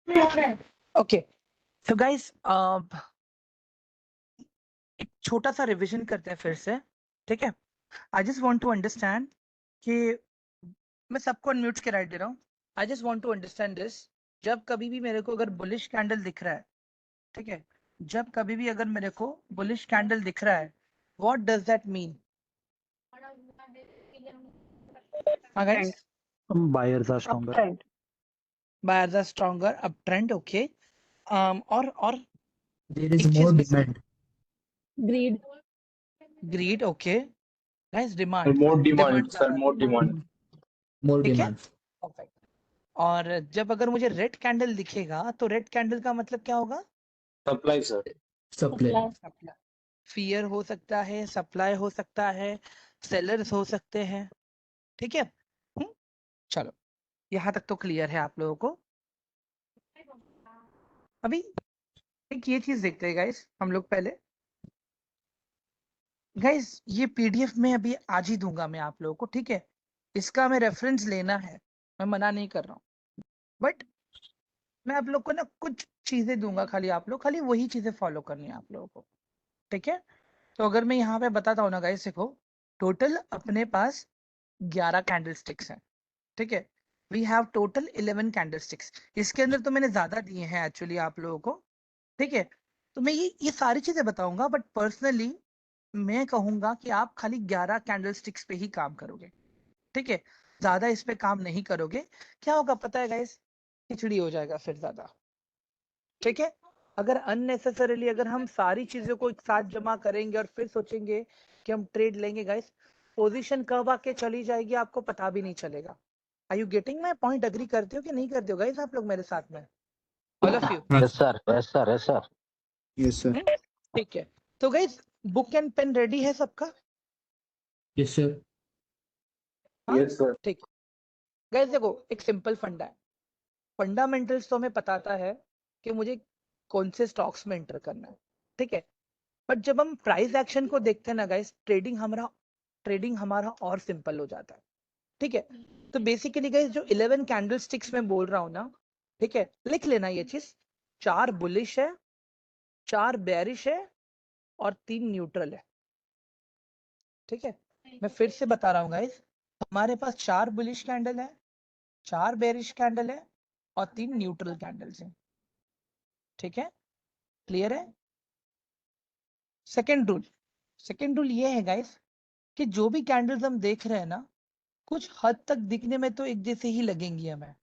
Okay, तो guys एक छोटा सा रिवीजन करते हैं फिर से, ठीक है। I just want to understand कि मैं सबको अनम्यूट के राइट दे रहा हूँ। I just want to understand this. जब कभी भी मेरे को अगर बुलिश कैंडल दिख रहा है, ठीक है, जब कभी भी अगर मेरे को बुलिश कैंडल दिख रहा है, व्हाट डज दैट मीन? हाँ guys, Buyers are stronger. Uptrend. Buyers are stronger, up trend, okay. और There is एक more चीज demand. Greed. Greed, okay. Guys demand, More demand, demand sir. More demand. More ठीक है, demand. Perfect. और जब अगर मुझे रेड कैंडल दिखेगा तो रेड कैंडल का मतलब क्या होगा? Supply, sir. Supply. Supply. Fear हो सकता है, सप्लाई हो सकता है, सेलर्स हो सकते हैं, ठीक है। चलो, यहाँ तक तो क्लियर है आप लोगों को। अभी एक ये चीज देखते हैं गाइस हम लोग पहले। गाइस ये पीडीएफ में अभी आज ही दूंगा मैं आप लोगों को, ठीक है। इसका हमें रेफरेंस लेना है, मैं मना नहीं कर रहा हूँ, बट मैं आप लोग को ना कुछ चीजें दूंगा, खाली आप लोग खाली वही चीजें फॉलो करनी है आप लोगों को, ठीक है। तो अगर मैं यहाँ पे बताता हूँ ना गाइस, देखो टोटल अपने पास 11 कैंडल स्टिक्स हैं, ठीक है। We have total 11 candle sticks. इसके अंदर तो मैंने ज्यादा दिए हैं एक्चुअली आप लोगों को, ठीक है। तो मैं ये सारी चीजें बताऊंगा, बट पर्सनली मैं कहूंगा कि आप खाली 11 कैंडल स्टिक्स पे ही काम करोगे, ठीक है। ज्यादा इस पे काम नहीं करोगे, क्या होगा पता है गाइस? खिचड़ी हो जाएगा फिर ज्यादा, ठीक है। अगर अननेसेसरीली अगर हम सारी चीजों को एक साथ जमा करेंगे और फिर सोचेंगे कि हम ट्रेड लेंगे गाइस, पोजीशन कब आके चली जाएगी आपको पता भी नहीं चलेगा। Are you getting my point? Agree करते हो कि नहीं करते हो गाइस आप लोग मेरे साथ में? All of you? Yes, sir. Yes, sir. Yes, sir. Yes, sir. ठीक है। तो guys book and pen ready है सबका? Yes, sir. हाँ? Yes, sir. ठीक। गाइस देखो एक सिंपल फंडा है, फंडामेंटल्स तो हमें पताता है कि मुझे कौन से स्टॉक्स में एंटर करना है, ठीक है। बट जब हम प्राइस एक्शन को देखते हैं ना गाइस, ट्रेडिंग हमारा और सिंपल हो जाता है, ठीक है। तो बेसिकली गाइस जो 11 कैंडल स्टिक्स में बोल रहा हूँ ना, ठीक है, लिख लेना ये चीज। 4 बुलिश है, 4 बेरिश है और 3 न्यूट्रल है, ठीक है। मैं फिर से बता रहा हूँ गाइस, हमारे पास 4 बुलिश कैंडल है, 4 बेरिश कैंडल है और 3 न्यूट्रल कैंडल्स हैं, ठीक है। क्लियर है? सेकेंड रूल ये है गाइस कि जो भी कैंडल्स हम देख रहे हैं ना, कुछ हद तक दिखने में तो एक जैसे ही लगेंगी हमें,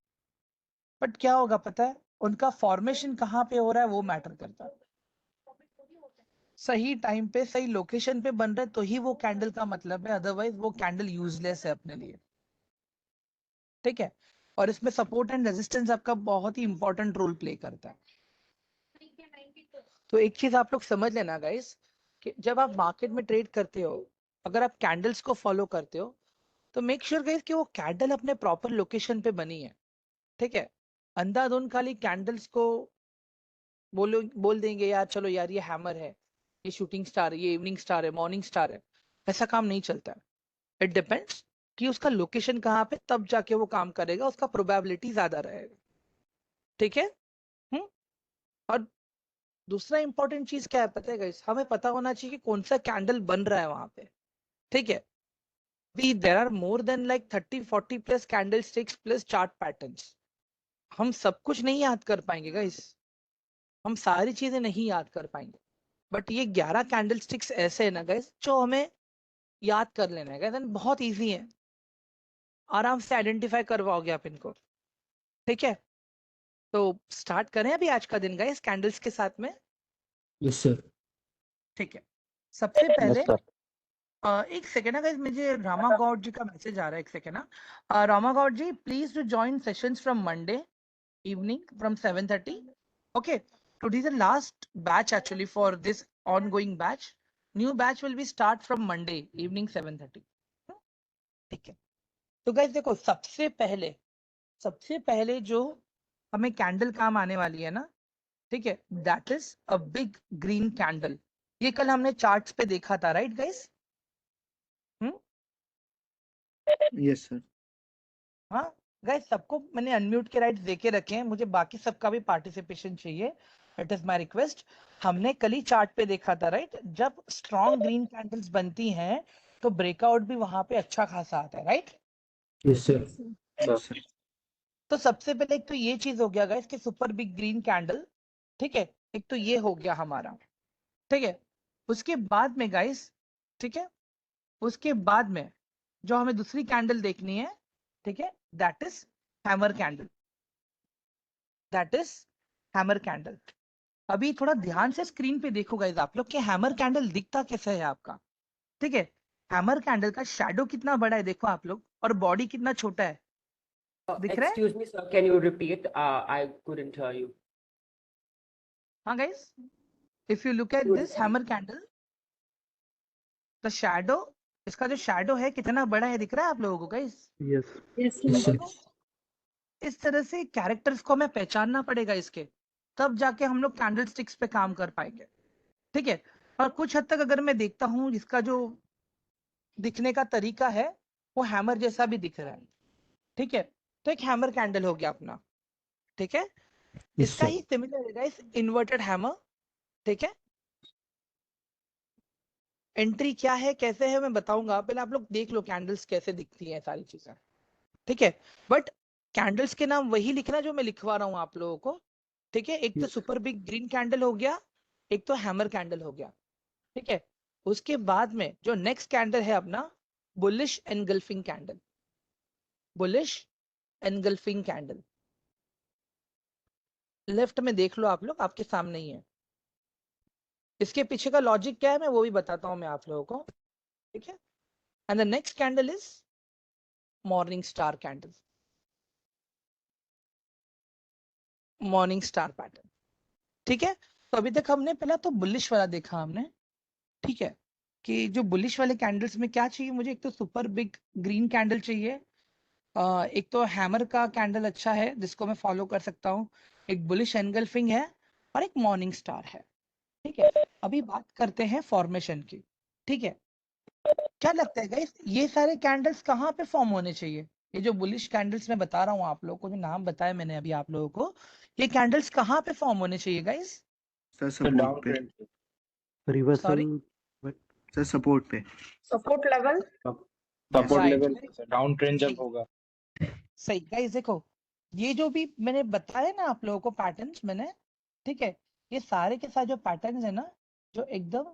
बट क्या होगा पता है? उनका फॉर्मेशन कहाँ पे हो रहा है वो मैटर करता है। सही टाइम पे सही लोकेशन पे बन रहा है तो ही वो कैंडल का मतलब है, अदरवाइज वो कैंडल यूजलेस है अपने लिए, ठीक है। और इसमें सपोर्ट एंड रेजिस्टेंस आपका बहुत ही इंपॉर्टेंट रोल प्ले करता है। तो एक चीज आप लोग समझ लेना गाइस कि जब आप मार्केट में ट्रेड करते हो, अगर आप कैंडल्स को फॉलो करते हो तो मेक श्योर गाइस कि वो कैंडल अपने प्रॉपर लोकेशन पे बनी है, ठीक है। अंधाधुंध खाली कैंडल्स को बोल देंगे यार चलो यार ये हैमर है, ये शूटिंग स्टार है, ये इवनिंग स्टार है, मॉर्निंग स्टार है, ऐसा काम नहीं चलता है। इट डिपेंड्स कि उसका लोकेशन कहाँ पे, तब जाके वो काम करेगा, उसका प्रोबेबिलिटी ज्यादा रहेगा, ठीक है। और दूसरा इंपॉर्टेंट चीज क्या है पता है गाइस? हमें पता होना चाहिए कि कौन सा कैंडल बन रहा है वहां पे, ठीक है। There are more than like 30-40 plus candle sticks plus chart patterns. हम सब कुछ नहीं याद कर पाएंगे गाइस, हम सारी चीजें नहीं याद कर पाएंगे, बट ये 11 कैंडल स्टिक्स ऐसे है ना गाइस जो हमें याद कर लेना है गाइस, बहुत इजी है, आराम से आइडेंटिफाई करवाओगे आप इनको, ठीक है। तो स्टार्ट करें अभी आज का दिन गाइस कैंडल्स के साथ में, Yes, sir. ठीक है। सबसे पहले Yes, sir. एक सेकेंड ना गाइस, मुझे रामा गौड जी का मैसेज आ रहा है, एक सेकेंड ना। Rama Gaud ji please to join sessions from Monday evening from 7:30. Okay, today is the last batch actually for this ongoing batch. New batch will be start from Monday evening 7:30. ठीक है। तो गाइस देखो सबसे पहले जो हमें कैंडल काम आने वाली है ना, ठीक है, that is a big green candle. ये कल हमने चार्ट्स पे देखा था, राइट गाइस? Yes, sir. हाँ, गाइस सबको मैंने अनम्यूट के राइट्स देके रखे हैं, मुझे बाकी सबका भी पार्टिसिपेशन चाहिए, इट इज माय रिक्वेस्ट। हमने कल ही चार्ट पे देखा था राइट, जब स्ट्रॉन्ग ग्रीन कैंडल्स बनती हैं तो ब्रेकआउट भी वहां पे अच्छा खासा आता है राइट। Yes, sir. Sir. तो सबसे पहले एक तो ये चीज हो गया गाइस कि सुपर बिग ग्रीन कैंडल, ठीक है, एक तो ये हो गया हमारा, ठीक है। उसके बाद में गाइस, ठीक है, उसके बाद में जो हमें दूसरी कैंडल देखनी है, ठीक है, that is hammer candle, that is hammer candle. अभी थोड़ा ध्यान से स्क्रीन पे देखो गाइस आप लोग कि हैमर कैंडल दिखता कैसे है आपका, ठीक है। हैमर कैंडल का शैडो कितना बड़ा है देखो आप लोग, और बॉडी कितना छोटा है, दिख रहा है? Excuse me, sir. Can you repeat? I couldn't hear you. हाँ guys, if you look at this hammer candle, the shadow, इसका जो शैडो है कितना बड़ा है दिख रहा है आप लोगों को गाइस? Yes Yes, sir. इस तरह से कैरेक्टर्स को हमें पहचानना पड़ेगा इसके, तब जाके हम लोग कैंडल स्टिक्स पे काम कर पाएंगे, ठीक है। और कुछ हद तक अगर मैं देखता हूँ जिसका जो दिखने का तरीका है वो हैमर जैसा भी दिख रहा है, ठीक है। तो एक हैमर कैंडल हो गया अपना, ठीक है। Yes, इसका sir. ही सिमिलर है गाइस इन्वर्टेड हैमर, ठीक है। एंट्री क्या है कैसे है मैं बताऊंगा, पहले आप लोग देख लो कैंडल्स कैसे दिखती है सारी चीजें, ठीक है। बट कैंडल्स के नाम वही लिखना जो मैं लिखवा रहा हूँ आप लोगों को, ठीक है। एक तो Yes. Super big green candle हो गया, एक तो हैमर कैंडल हो गया, ठीक है। उसके बाद में जो नेक्स्ट कैंडल है अपना bullish engulfing candle, bullish engulfing candle, left में देख लो आप लोग, आपके सामने ही है। इसके पीछे का लॉजिक क्या है मैं वो भी बताता हूं मैं आप लोगों को, ठीक है। And the next candle is morning star candle, morning star pattern, ठीक है। तो अभी तक हमने पहला तो बुलिश वाला देखा हमने, ठीक है, कि जो बुलिश वाले कैंडल्स में क्या चाहिए मुझे, एक तो सुपर बिग ग्रीन कैंडल चाहिए, एक तो हैमर का कैंडल अच्छा है जिसको मैं फॉलो कर सकता हूँ, एक बुलिश एनगल्फिंग है, और एक मॉर्निंग स्टार है, ठीक है। अभी बात करते हैं फॉर्मेशन की, ठीक है। क्या लगता है गाइस ये सारे कैंडल्स कहाँ पे फॉर्म होने चाहिए? ये जो बुलिश कैंडल्स मैं बता रहा हूँ आप लोगों को, जो नाम बताया मैंने अभी आप लोगों को, ये कैंडल्स कहाँ पे फॉर्म होने चाहिए guys? Sir, The support down पे. trend. Reversal sorry, Sir, support पे. Support level. Support right, level पे sir. Down trend जब सही होगा. सही गाइस देखो, ये जो भी मैंने बताया ना आप लोगों को पैटर्न्स मैंने, ठीक है, ये सारे के सारे जो पैटर्न्स है ना, जो एकदम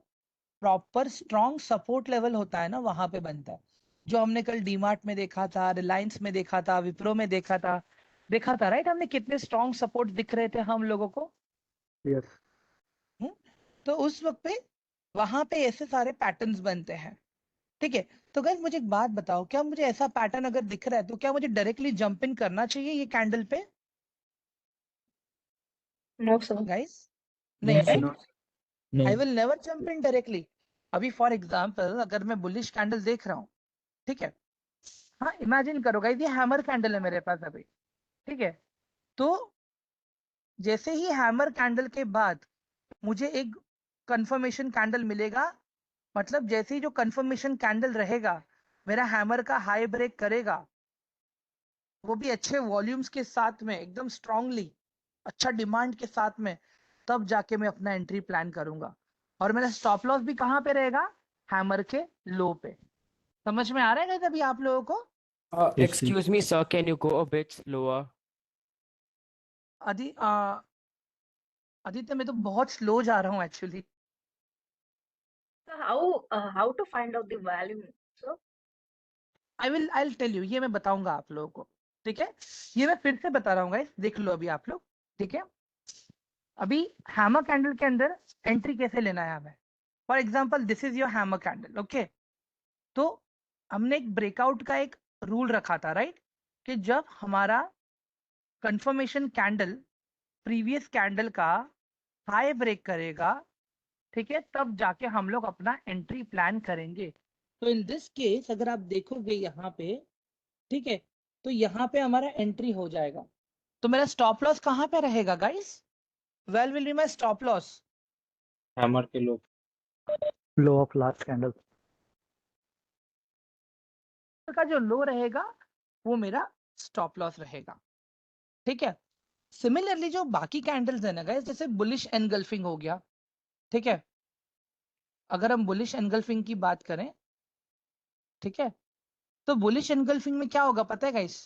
प्रॉपर स्ट्रॉन्ग सपोर्ट लेवल होता है ना वहां पे बनता है, जो हमने कल डीमार्ट में देखा था, रिलायंस में देखा था, विप्रो में देखा था राइट, हमने कितने स्ट्रॉन्ग सपोर्ट दिख रहे थे हम लोगों को। यस हम्म? तो उस वक्त पे वहां पे ऐसे सारे पैटर्न्स बनते हैं, ठीक है। तो गाइस मुझे एक बात बताओ, क्या मुझे ऐसा पैटर्न अगर दिख रहा है तो क्या मुझे डायरेक्टली जंप इन करना चाहिए ये कैंडल पे No, sir. गाइस? No, नहीं sir. Right, No. I will never jump in directly. अभी फॉर एग्जांपल अगर मैं बुलिश कैंडल देख रहा हूँ, ठीक है, हाँ इमेजिन करो गाइस ये हैमर कैंडल है मेरे पास अभी, ठीक है। तो जैसे ही हैमर कैंडल के बाद मुझे एक कंफर्मेशन कैंडल मिलेगा, मतलब जैसे ही जो कंफर्मेशन कैंडल रहेगा मेरा हैमर का हाई ब्रेक करेगा, वो भी अच्छे वॉल्यूम्स के साथ में एकदम स्ट्रांगली, अच्छा डिमांड के साथ में, तब जाके मैं अपना एंट्री प्लान करूंगा। और मेरा स्टॉप लॉस भी कहाँ पे रहेगा? हैमर के लो पे। समझ में आ रहा है अभी आप लोगों को? Yes, sir. Excuse me, sir. Can you go a bit slower? आदि आदित्य मैं तो बहुत स्लो जा रहा हूँ actually. So how to find out the value? So I will tell you, ये मैं बताऊंगा आप लोगों को, ठीक है। ये मैं फिर से बता रहा हूँ गाइस, देख लो अभी आप लोग, ठीक है। अभी हैमर कैंडल के अंदर एंट्री कैसे लेना है हमें? For example this is your hammer candle, okay. तो हमने एक ब्रेकआउट का एक रूल रखा था राइट, कि जब हमारा कंफर्मेशन कैंडल प्रीवियस कैंडल का हाई ब्रेक करेगा, ठीक है, तब जाके हम लोग अपना एंट्री प्लान करेंगे। तो इन दिस केस अगर आप देखोगे यहाँ पे, ठीक है, तो यहाँ पे हमारा एंट्री हो जाएगा। तो मेरा स्टॉप लॉस कहाँ पे रहेगा guys? Well will be my stop loss Hammer के low. Low of last candle का जो लो रहेगा वो मेरा स्टॉप लॉस रहेगा, ठीक है। सिमिलरली जो बाकी कैंडल्स है ना गाइस, जैसे बुलिश एनगल्फिंग हो गया, ठीक है। अगर हम बुलिश एनगल्फिंग की बात करें, ठीक है, तो बुलिश एनगल्फिंग में क्या होगा पता है गाइस?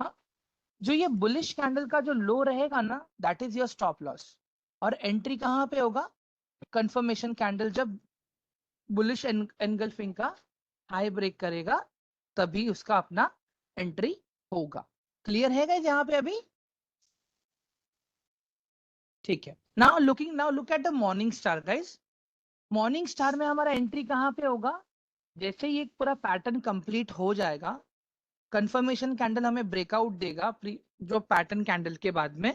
हाँ, जो ये बुलिश कैंडल का जो लो रहेगा ना, that is your stop loss. और एंट्री कहाँ पे होगा? कंफर्मेशन कैंडल जब बुलिश एनगल्फिंग का हाई ब्रेक करेगा, तभी उसका अपना एंट्री होगा। क्लियर है गाइस यहाँ पे अभी? ठीक है। Now look at the morning star guys. Morning star में हमारा एंट्री कहाँ पे होगा? जैसे ही एक पूरा पैटर्न कंप्लीट हो जाएगा, कंफर्मेशन कैंडल हमें ब्रेकआउट देगा जो पैटर्न कैंडल के बाद में,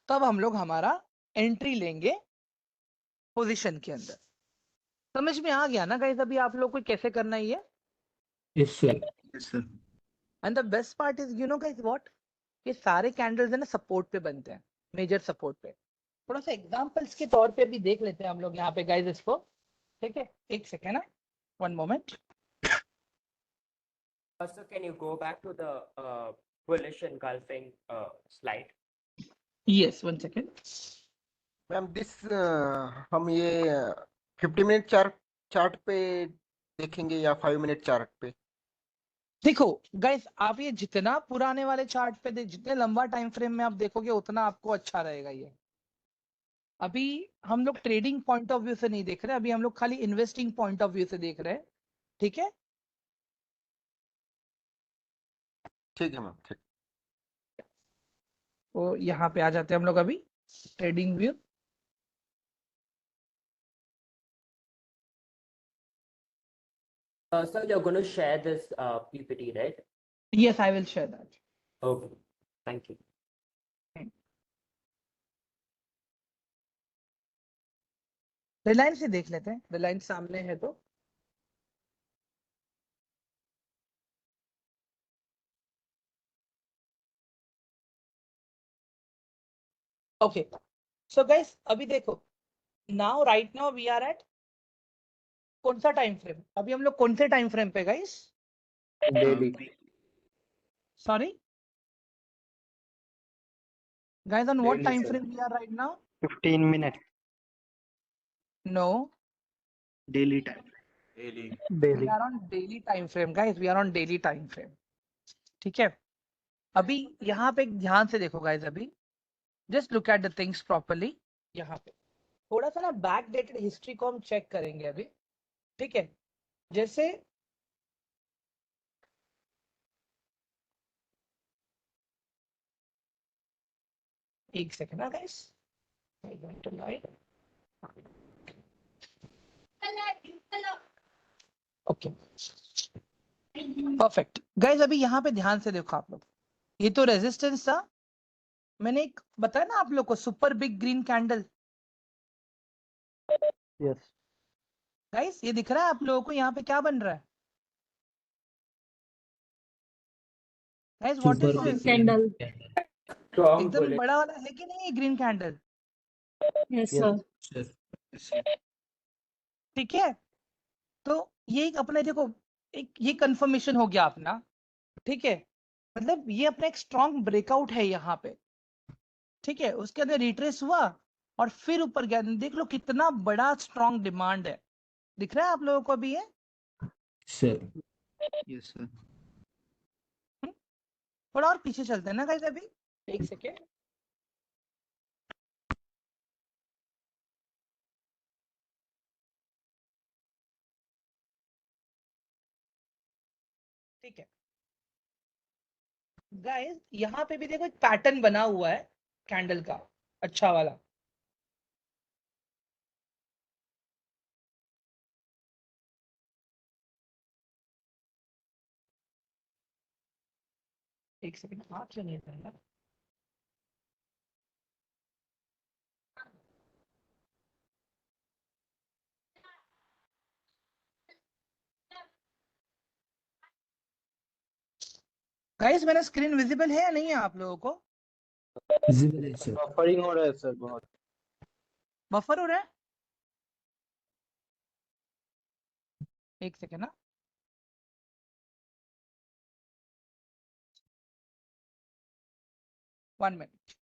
तब हम लोग हमारा एंट्री लेंगे पोजीशन के अंदर। समझ में आ गया ना गाइस अभी आप लोग को कैसे करना ही है? Yes, sir. Yes, sir. And the best part is guys what, ये सारे कैंडल्स है ना सपोर्ट पे बनते हैं, मेजर सपोर्ट पे। थोड़ा सा एग्जांपल्स के तौर पे भी देख लेते हैं हम लोग यहाँ पे गाइस इसको, ठीक है। एक सेकेंड ना, 1 moment. So can you go back to the bullish engulfing slide? Yes 1 second. Ma'am हम ये 50 मिनट चार्ट पे देखेंगे या 5 मिनट चार्ट पे? देखो गाइस, आप ये जितना पुराने वाले चार्ट पे जितने लंबा टाइम फ्रेम में आप देखोगे उतना आपको अच्छा रहेगा ये। अभी हम लोग ट्रेडिंग पॉइंट ऑफ व्यू से नहीं देख रहे, अभी हम लोग खाली इन्वेस्टिंग पॉइंट ऑफ व्यू से देख रहे हैं, ठीक है। ठीक है मैम, ठीक। तो यहाँ पे आ जाते हैं हम लोग अभी trading view. So you're going to share this PPT, right? Yes I will share that. Okay, thank you. Reliance से देख लेते हैं, रिलायंस सामने है तो। ओके सो गाइस अभी देखो, now right now we are at कौन सा टाइम फ्रेम? अभी हम लोग कौन से टाइम फ्रेम पे guys? Daily. Sorry guys, on what Daily, time sir. Frame we are right now? 15 minutes no, Daily time. Daily. We daily. Are on daily time frame guys, we are on daily time frame, ठीक है। अभी यहाँ पे ध्यान से देखो guys, अभी just look at the things properly. यहाँ पे थोड़ा सा ना बैक डेटेड हिस्ट्री को हम चेक करेंगे अभी, ठीक है। जैसे एक सेकेंड ना गाइस, ओके परफेक्ट गाइस। अभी यहाँ पे ध्यान से देखो आप लोग, ये तो रेजिस्टेंस था, मैंने एक बताया ना आप लोग को, super big green candle. Yes. Guys ये दिख रहा है आप लोगों को यहाँ पे क्या बन रहा है? Guys what is Super this? big Candle. Strong एकदम bullish. बड़ा वाला है कि नहीं ये green candle? Yes, Yes. sir. sir. Yes, sir. ठीक है, तो ये एक अपने देखो, एक ये कंफर्मेशन हो गया अपना, ठीक है। मतलब ये अपना एक स्ट्रॉन्ग ब्रेकआउट है यहाँ पे, ठीक है। उसके अंदर रिट्रेस हुआ और फिर ऊपर गया, देख लो कितना बड़ा स्ट्रॉन्ग डिमांड है, दिख रहा है आप लोगों को अभी ये? Sir. Yes, sir. थोड़ा और पीछे चलते हैं ना गाइस अभी, एक सेकेंड। ठीक है गाइस, यहाँ पे भी देखो एक पैटर्न बना हुआ है कैंडल का, अच्छा वाला। एक सेकेंड, हाथ क्यों नहीं है यार? गाइस मेरा स्क्रीन विजिबल है या नहीं है आप लोगों को? Visible है sir. Buffering हो रहा है सर बहुत। बफर हो रहा है? एक सेकेंड ना, 1 मिनट।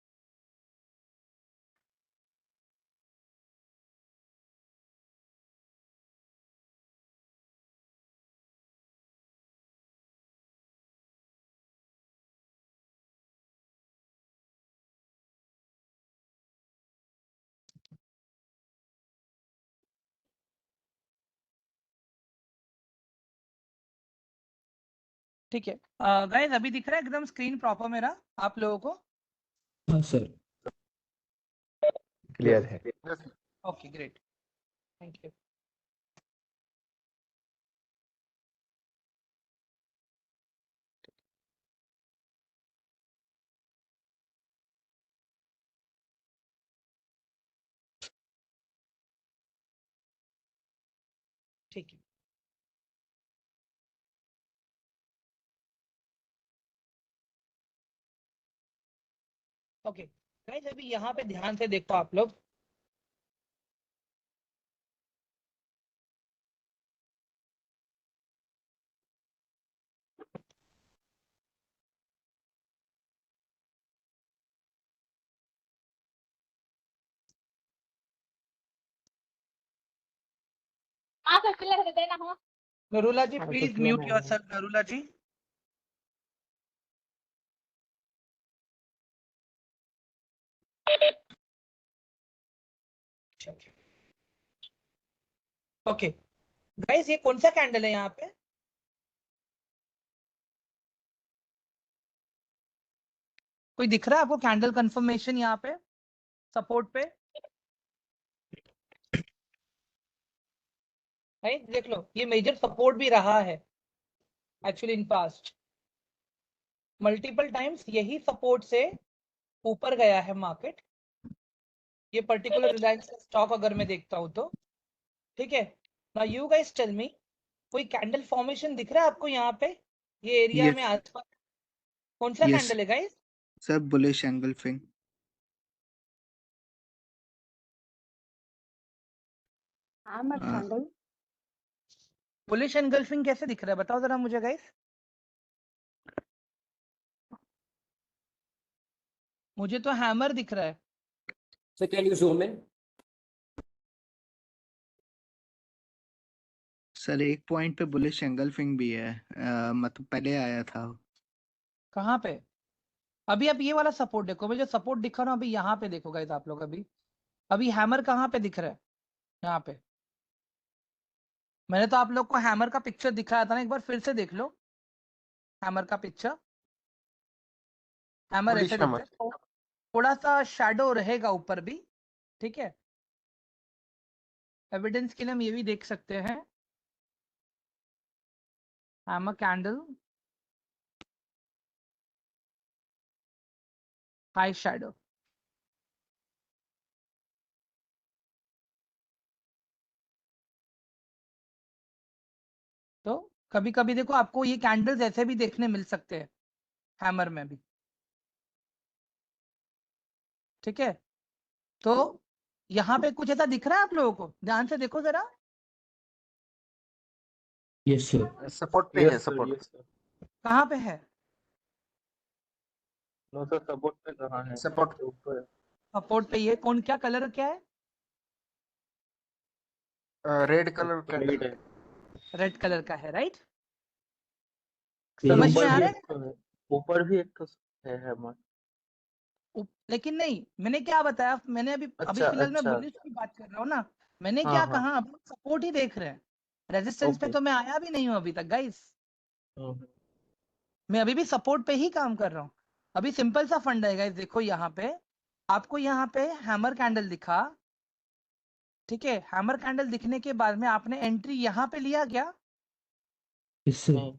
ठीक है गाइस, अभी दिख रहा है एकदम स्क्रीन प्रॉपर मेरा आप लोगों को? हाँ सर। क्लियर है। Yes. Okay great, thank you. ठीक है, ओके गाइस, अभी यहाँ पे ध्यान से देखो आप लोग। Narula ji please mute yourself, Narula ji. Okay guys, ये कौन सा कैंडल है यहाँ पे? कोई दिख रहा है आपको कैंडल कंफर्मेशन यहाँ पे सपोर्ट पे? राइट, देख लो ये मेजर सपोर्ट भी रहा है actually in past multiple times, यही सपोर्ट से ऊपर गया है मार्केट। ये पर्टिकुलर रिलायंस का स्टॉक अगर मैं देखता हूँ तो ठीक है। Now you guys tell me, कोई कैंडल फॉर्मेशन दिख रहा है आपको यहाँ पे ये एरिया में आसपास? कौन सा Yes. कैंडल है guys? Sir bullish engulfing. Hammer हाँ। candle. बुलिश एनगल्फिंग कैसे दिख रहा है बताओ जरा मुझे गाइस। मुझे तो हैमर दिख रहा है। So can you zoom in? Sir एक पॉइंट पे बुलिश एंगल्फिंग भी है, मतलब पहले आया था। कहाँ पे? अभी आप ये वाला सपोर्ट देखो, मुझे सपोर्ट दिखा ना अभी यहाँ पे देखो गाइस आप लोग। अभी अभी हैमर कहाँ पे दिख रहा है? यहाँ पे। मैंने तो आप लोग को हैमर का पिक्चर दिखाया था ना, एक बार फिर से देख लो हैमर का पिक्चर। हैमर Bullish ऐसे दिखता hammer. है, थोड़ा सा शैडो रहेगा ऊपर भी, ठीक है। एविडेंस के लिए हम ये भी देख सकते हैं, हैमर कैंडल हाई शैडो। तो कभी कभी देखो आपको ये कैंडल्स ऐसे भी देखने मिल सकते हैं हैमर में भी, ठीक है। तो यहाँ पे कुछ ऐसा दिख रहा है आप लोगों को? ध्यान से देखो जरा। Yes sir. सपोर्ट पे है, सपोर्ट। कहाँ पे है? नो सर, सपोर्ट पे कहाँ है? सपोर्ट ऊपर। सपोर्ट पे ये कौन, क्या कलर क्या है? Red colour candle. Red colour का है, राइट? ये समझ ऊपर में आ भी रहा है? ऊपर भी एक तो है हमारा। लेकिन नहीं, मैंने क्या बताया, मैंने अभी अच्छा, फिलहाल मैं अच्छा। बुलिश की बात कर रहा हूँ ना। मैंने हाँ, क्या हाँ। कहा, अब सपोर्ट ही देख रहे हैं, रेजिस्टेंस पे ओके। तो मैं आया भी नहीं हूँ अभी तक गाइस। हम्म। मैं अभी भी सपोर्ट पे ही काम कर रहा हूँ। अभी सिंपल सा फंड है गाइस, देखो यहाँ पे आपको यहाँ पे हैमर कैंडल दिखा, ठीक है। हैमर कैंडल दिखने के बाद में आपने एंट्री यहाँ पे लिया क्या? Yes sir.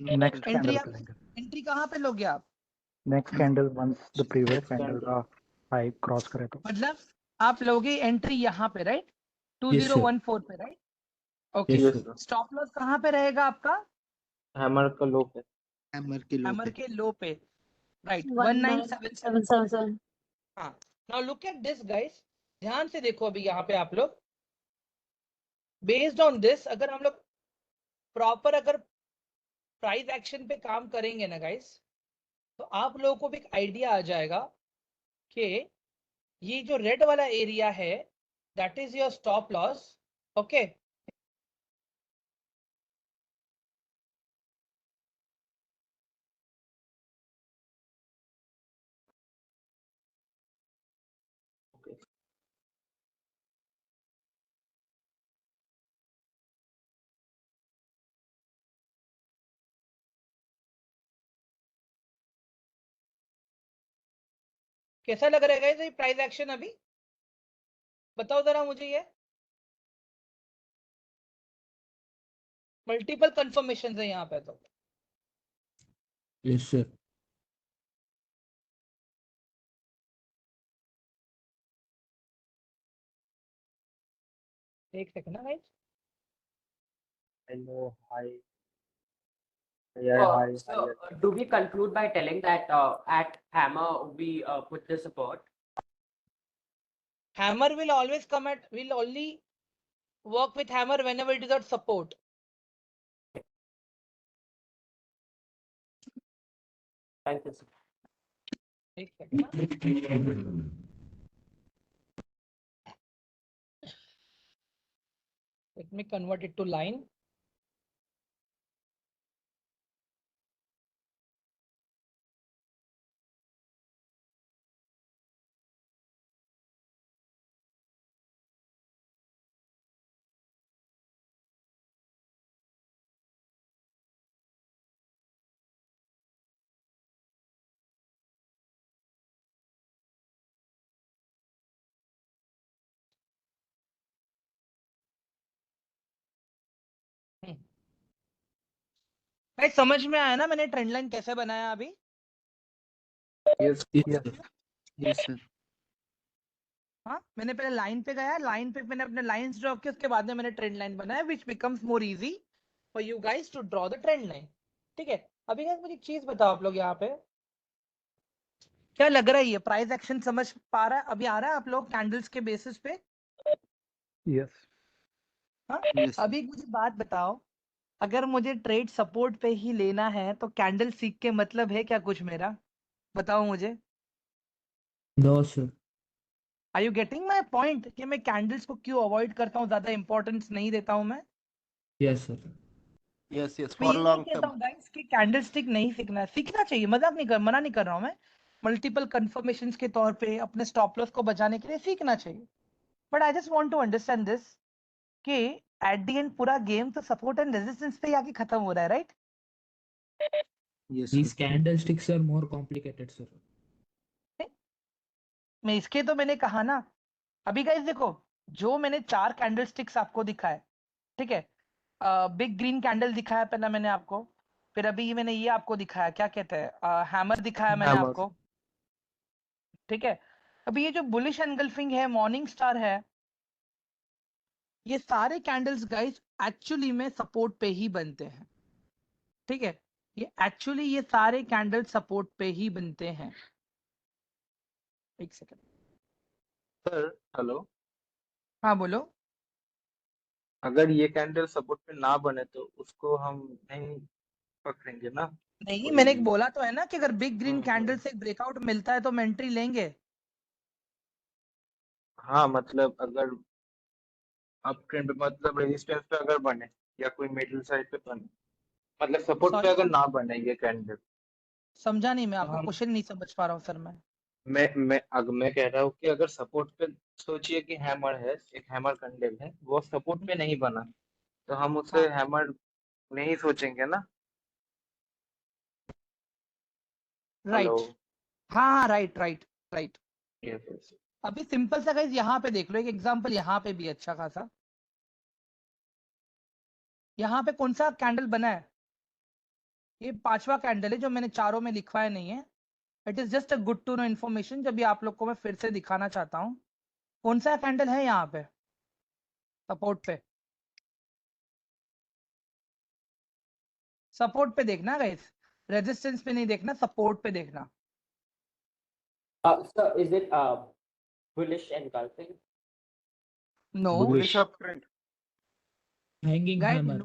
Next entry candle आप करेंगे. एंट्री कहाँ पे लोगे आप? Next candle once the previous Next candle candle. का high cross करे तो. मतलब आप लोगे एंट्री यहाँ पे, राइट? Yes, sir. 2014 पे, right? Okay, Yes, sir. Stop loss कहाँ पे रहेगा आपका? हैमर का लो पे। हैमर के लो हैमर पे। के लो पे, राइट? 1977. 1977। हाँ, now look at this guys, ध्यान से देखो अभी यहाँ पे आप लोग। बेस्ड ऑन दिस अगर हम लोग प्रॉपर अगर प्राइस एक्शन पे काम करेंगे ना गाइस, तो आप लोगों को भी एक आइडिया आ जाएगा कि ये जो रेड वाला एरिया है that is your stop loss. Okay, कैसा लग रहा है प्राइस एक्शन अभी? बताओ जरा मुझे ये। मल्टीपल कंफर्मेशन है यहाँ पे तो। Yes, sir. एक सेकंड ना guys. Hello, hi. Yeah, hi, hi. So, do we conclude by telling that at Hammer we put the support? Hammer will always come at, will only work with hammer whenever it is at support. Thank you, sir. एक second ना। Let me convert it to line. भाई समझ में आया ना मैंने trend line कैसे बनाया अभी? Yes, Yes, Yes. sir. yes, sir. हाँ, मैंने पहले लाइन पे गया, लाइन पे मैंने अपने लाइंस ड्रॉ किए, उसके बाद में मैंने ट्रेंड लाइन बनाया which becomes more easy for you guys to draw the trend line. ठीक है, अभी गाइस मुझे एक चीज बताओ, आप लोग यहाँ पे क्या लग रहा है, ये प्राइस एक्शन समझ पा रहा है अभी? आ रहा है आप लोग कैंडल्स के बेसिस पे? Yes. हाँ, Yes, sir. अभी मुझे बात बताओ, अगर मुझे ट्रेड सपोर्ट पे ही लेना है तो कैंडल सीख के मतलब है क्या कुछ मेरा? बताओ मुझे। No, sir. Are you getting my point कि मैं कैंडल्स को क्यों अवॉइड करता हूँ, ज्यादा इंपॉर्टेंस नहीं देता हूँ मैं? Yes, sir. Yes, yes, मैं for ये नहीं long कहता term. हूँ गाइस कि कैंडल स्टिक नहीं सीखना है, सीखना चाहिए, मजाक नहीं कर, मना नहीं कर रहा हूँ मैं। मल्टीपल कंफर्मेशंस के तौर पे अपने स्टॉप लॉस को बचाने के लिए सीखना चाहिए। But I just want to understand this कि एट द एंड पूरा गेम तो सपोर्ट एंड रेजिस्टेंस पे ही आके खत्म हो रहा है, right? Yes, These sir. candlesticks are more complicated, sir. मैं इसके तो मैंने कहा ना, अभी गाइस देखो, जो मैंने 4 कैंडल स्टिक्स आपको दिखाए, ठीक है, बिग ग्रीन कैंडल दिखाया पहला मैंने आपको, फिर अभी मैंने ये आपको दिखाया, क्या कहते हैं, हैमर दिखाया मैंने Hammer. आपको, ठीक है। अभी ये जो बुलिश एनगल्फिंग है, मॉर्निंग स्टार है, ये सारे कैंडल्स गाइस एक्चुअली में सपोर्ट पे ही बनते हैं, ठीक है। ये एक्चुअली ये सारे कैंडल सपोर्ट पे ही बनते हैं। एक सेकंड, सर हेलो, हाँ बोलो। अगर ये कैंडल सपोर्ट पे ना बने तो उसको हम नहीं पकड़ेंगे ना? नहीं, कोई मैंने एक बोला तो है ना कि अगर बिग ग्रीन हम्म, कैंडल से एक ब्रेकआउट मिलता है तो हम एंट्री लेंगे। हाँ मतलब अगर अप ट्रेंड पे मतलब रेजिस्टेंस पे अगर बने या कोई मिडिल साइड पे बने, मतलब सपोर्ट पे सॉरी, अगर ना बने ये कैंडल समझा नहीं मैं, तो आपका हम क्वेश्चन नहीं समझ पा रहा हूँ सर मैं। मैं कह रहा हूँ कि अगर सपोर्ट पे सोचिए कि हैमर है, एक हैमर कैंडल है, वो सपोर्ट पे नहीं बना तो हम उसे हाँ हैमर नहीं सोचेंगे ना? हेलो। राइट, हाँ हाँ राइट राइट राइट। यस। अभी सिंपल सा गाइस यहाँ पे देख लो, एक एग्जांपल यहाँ पे भी अच्छा खासा, यहाँ पे कौन सा कैंडल बना है? ये 5वां कैंडल है जो मैंने चारों में लिखवाया नहीं है। It is just a good to know information, जब भी आप लोग को मैं फिर से दिखाना चाहता हूँ। कौन सा कैंडल है यहाँ पे सपोर्ट पे? सपोर्ट पे देखना गाइस, रेजिस्टेंस पे नहीं देखना, सपोर्ट पे देखना। So is it bullish engulfing? No Bullish uptrend. Hanging guys, hammer.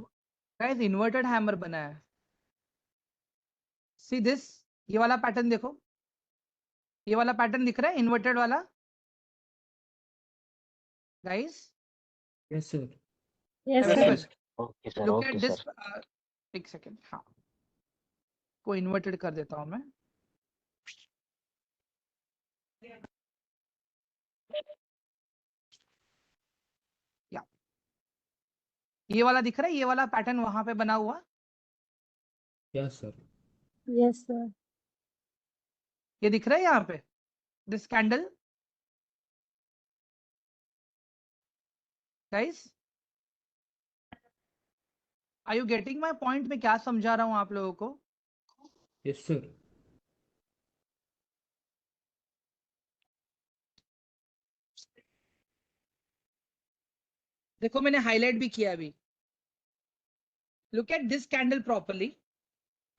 Guys inverted hammer बना है। सी दिस, ये वाला पैटर्न देखो, ये वाला पैटर्न दिख रहा है इन्वर्टेड वाला guys, Yes, sir. Yes, sir. Everyone okay sir, look okay at this, sir. एक सेकेंड, हाँ को इन्वर्टेड कर देता हूं मैं। या ये वाला दिख रहा है, ये वाला पैटर्न वहां पे बना हुआ, Yes, sir. Yes, sir. ये दिख रहा है यहाँ पे, this candle guys, are you getting my point? मैं क्या समझा रहा हूँ आप लोगों को? Yes, sir. देखो मैंने हाईलाइट भी किया अभी, look at this candle properly,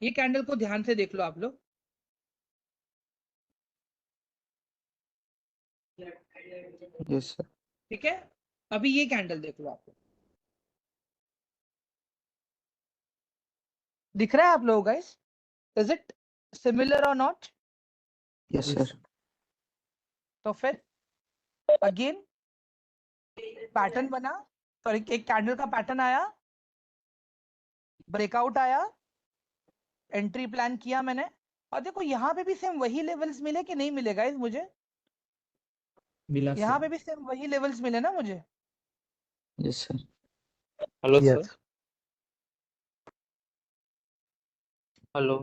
ये कैंडल को ध्यान से देख लो आप लोग, यस सर। ठीक है। अभी ये कैंडल देख लो आप लोग, दिख रहा है आप लोगों गाइस? इज इट सिमिलर और not? Yes Yes, sir. sir. तो फिर अगेन पैटर्न बना, सॉरी एक कैंडल का पैटर्न आया, ब्रेकआउट आया, एंट्री प्लान किया मैंने, और देखो यहाँ पे भी सेम वही लेवल्स मिले कि नहीं मिले गाइस मुझे? Mila, यहाँ sir. पे भी सेम वही लेवल्स मिले ना मुझे? Yes sir. Hello sir, Yes. Hello.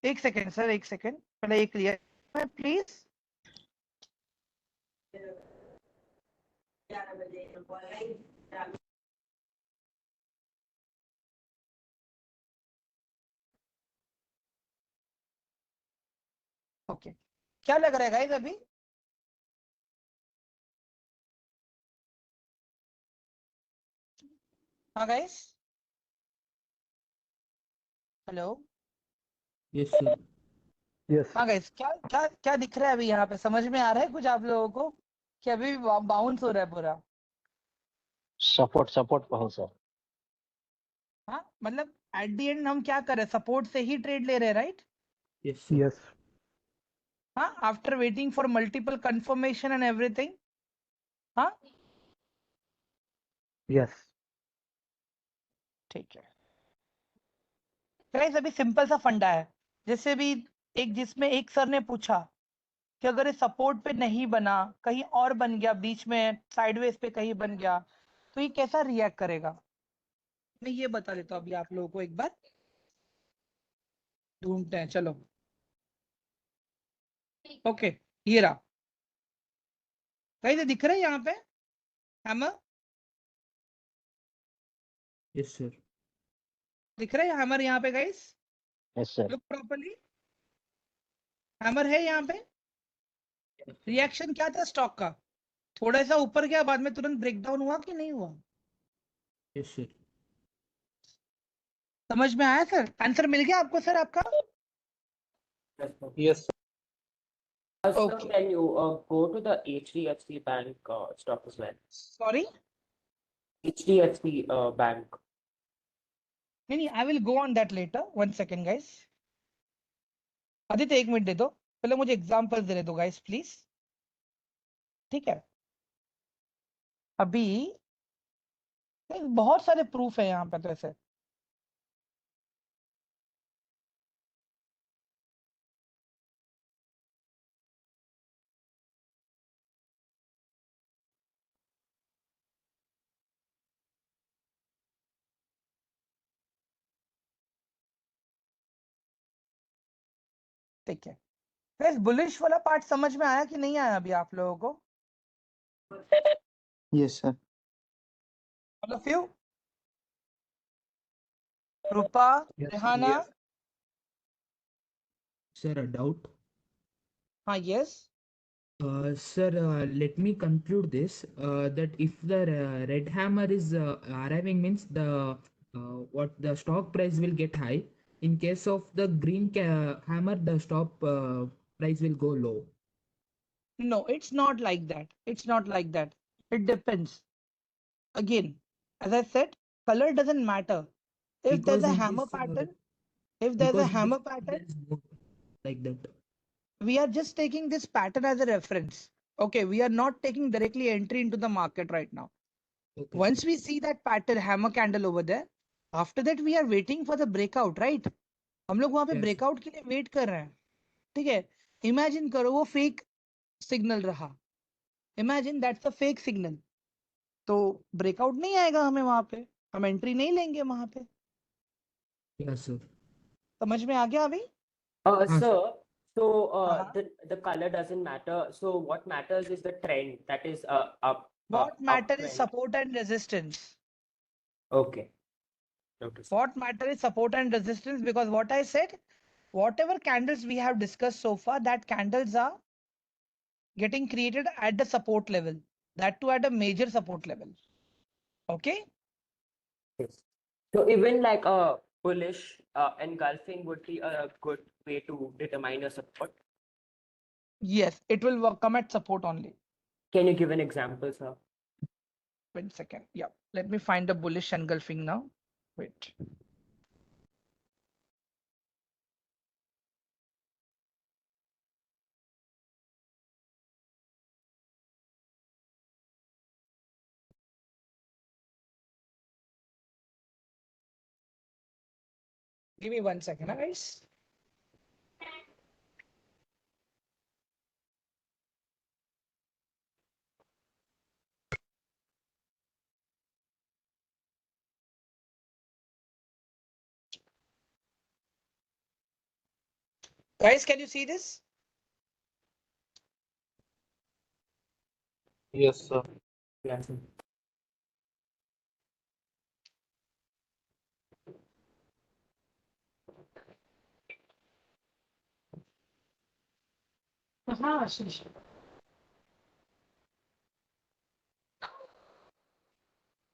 एक सेकेंड सर, एक सेकेंड, पहले ये क्लियर प्लीज। ओके, क्या लग रहा है गाइस अभी? हाँ guys, hello, Yes, sir. Yes. हाँ गाइस, क्या क्या क्या दिख रहा है अभी यहाँ पे? समझ में आ रहा है कुछ आप लोगों को कि अभी बाउंस हो रहा है पूरा? सपोर्ट सपोर्ट पे हूँ सर। हाँ मतलब एट द एंड हम क्या कर रहे हैं, सपोर्ट से ही ट्रेड ले रहे हैं, राइट? Yes, sir. Yes. हाँ, after waiting for multiple confirmation and everything. हाँ Yes. ठीक है गाइस, अभी सिंपल सा फंडा है, जैसे भी एक जिसमें एक सर ने पूछा कि अगर ये सपोर्ट पे नहीं बना, कहीं और बन गया, बीच में साइडवेज पे कहीं बन गया, तो ये कैसा रिएक्ट करेगा? मैं ये बता देता हूँ अभी आप लोगों को, एक बार ढूंढते हैं, चलो। ओके, ये रहा गाइस, ये दिख रहा है यहाँ पे हैमर, Yes, sir. दिख रहा है हैमर यहाँ पे guys? Yes sir. Look properly, hammer है यहाँ पे। रिएक्शन क्या था स्टॉक का? थोड़ा सा ऊपर गया, बाद में तुरंत ब्रेकडाउन हुआ कि नहीं हुआ? Yes, sir. समझ में आया सर? आंसर मिल गया आपको सर आपका? Yes, sir. Yes Sir, Okay. can you go to the HDFC Bank stock as well? Sorry, HDFC Bank. नहीं नहीं, I will go on that letter, 1 second guys. Aditya 1 minute दे दो, पहले मुझे एग्जांपल देने दो गाइस प्लीज, ठीक है? अभी बहुत सारे प्रूफ है यहाँ पे तो ऐसे। ठीक है गाइस, बुलिश वाला पार्ट समझ में आया कि नहीं आया अभी आप लोगों को? Yes sir. All of you, Rupa, Yes. Rehana, Sir, a doubt. हाँ yes, Sir, let me conclude this that if the red hammer is arriving means what the stock price will get high. In case of the green hammer, the stock price will go low. no, it's not like that, it's not like that, it depends. Again, as I said, color doesn't matter. If there's Because a in hammer this, pattern, If there's a Because hammer basically pattern, there is more like that. we are just taking this pattern as a reference. Okay, we are not taking directly entry into the market right now. Okay. Once we see that pattern hammer candle over there, after that we are waiting for the breakout, right? हम लोग वहां पे Yes. Breakout के लिए wait कर रहे हैं, ठीक है? इमेजिन करो वो फेक सिग्नल रहा, imagine that's a fake signal, तो ब्रेकआउट नहीं आएगा हमें वहां पे, हम एंट्री नहीं लेंगे वहां पे। Yes, sir. समझ में आ गया अभी? हाँ, Sir, so Uh-huh. the color doesn't matter. So what matters is the trend, that is up. What matter is uptrend. support and resistance. Okay. Okay. What matter is support and resistance, because what I said, whatever candles we have discussed so far, that candles are getting created at the support level, that too at a major support level. Okay? Yes. So even like a bullish engulfing would be a good way to determine a support. Yes, it will come at support only. Can you give an example, sir? Wait a second. Yeah, let me find the bullish engulfing now. Wait. Give me 1 second, guys. Guys, can you see this? Yes, sir. Yes. Sir. Ashish.